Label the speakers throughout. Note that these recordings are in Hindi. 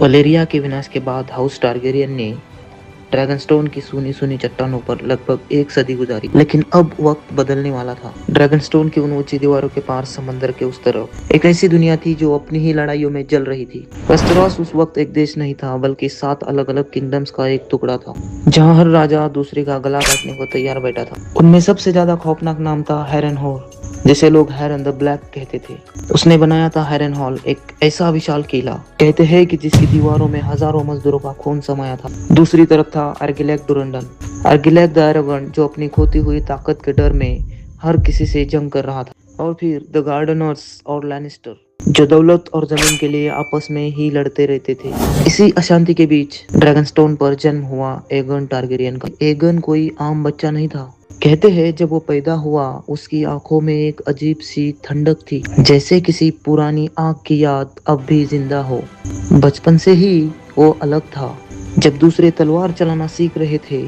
Speaker 1: वलेरिया के विनाश के बाद हाउस टारगेरियन ने ड्रैगनस्टोन की सूनी सूनी चट्टानों पर लगभग एक सदी गुजारी, लेकिन अब वक्त बदलने वाला था। ड्रैगनस्टोन की उन ऊंची दीवारों के पार समंदर के उस तरफ एक ऐसी दुनिया थी जो अपनी ही लड़ाइयों में जल रही थी। वेस्टेरोस उस वक्त एक देश नहीं था, बल्कि 7 अलग अलग किंगडम्स का एक टुकड़ा था, जहाँ हर राजा दूसरे का गला काटने को तैयार बैठा था। उनमें सबसे ज्यादा खौफनाक नाम था हेरेनहोर, जिसे लोग हेरन द ब्लैक कहते थे। उसने बनाया था हेरेनहॉल, एक ऐसा विशाल किला कहते हैं कि जिसकी दीवारों में हजारों मजदूरों का खून समाया था। दूसरी तरफ था अर्गिलेक डुरंडन, अर्गिलेक द एरोगेंट, जो अपनी खोती हुई ताकत के डर में हर किसी से जंग कर रहा था। और फिर द गार्डनर्स और लैनिस्टर, जो दौलत और जमीन के लिए आपस में ही लड़ते रहते थे। इसी अशांति के बीच ड्रैगनस्टोन पर जन्म हुआ एगन टारगेरियन का। एगन कोई आम बच्चा नहीं था। कहते हैं जब वो पैदा हुआ उसकी आंखों में एक अजीब सी ठंडक थी, जैसे किसी पुरानी आग की याद अब भी जिंदा हो। बचपन से ही वो अलग था। जब दूसरे तलवार चलाना सीख रहे थे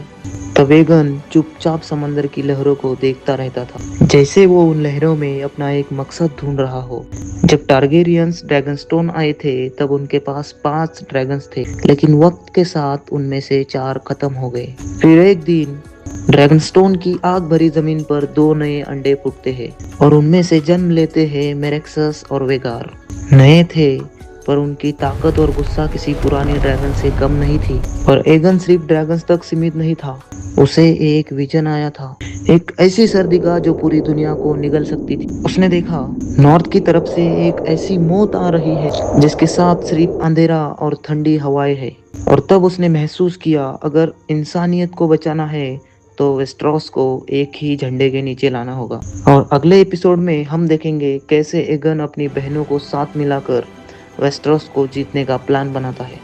Speaker 1: तब एगन चुपचाप समंदर की लहरों को देखता रहता था, जैसे वो उन लहरों में अपना एक मकसद ढूंढ रहा हो। जब टारगेरियंस ड्रैगनस्टोन आए थे तब उनके पास 5 ड्रैगन्स थे, लेकिन वक्त के साथ उनमें से 4 खत्म हो गए। फिर एक दिन ड्रैगनस्टोन की आग भरी जमीन पर 2 नए अंडे फूटते हैं और उनमें से जन्म लेते हैं मेरेक्सस और वेगार। नए थे, पर उनकी ताकत और गुस्सा किसी पुराने ड्रैगन से कम नहीं थी। और एगन सिर्फ ड्रैगन्स तक सीमित नहीं था, उसे एक विजन आया था, एक ऐसी सर्दी का जो पूरी दुनिया को निगल सकती थी। उसने देखा नॉर्थ की तरफ से एक ऐसी मौत आ रही है जिसके साथ सिर्फ अंधेरा और ठंडी हवाएं है। और तब उसने महसूस किया अगर इंसानियत को बचाना है तो वेस्ट्रोस को एक ही झंडे के नीचे लाना होगा। और अगले एपिसोड में हम देखेंगे कैसे एगन अपनी बहनों को साथ मिलाकर वेस्ट्रोस को जीतने का प्लान बनाता है।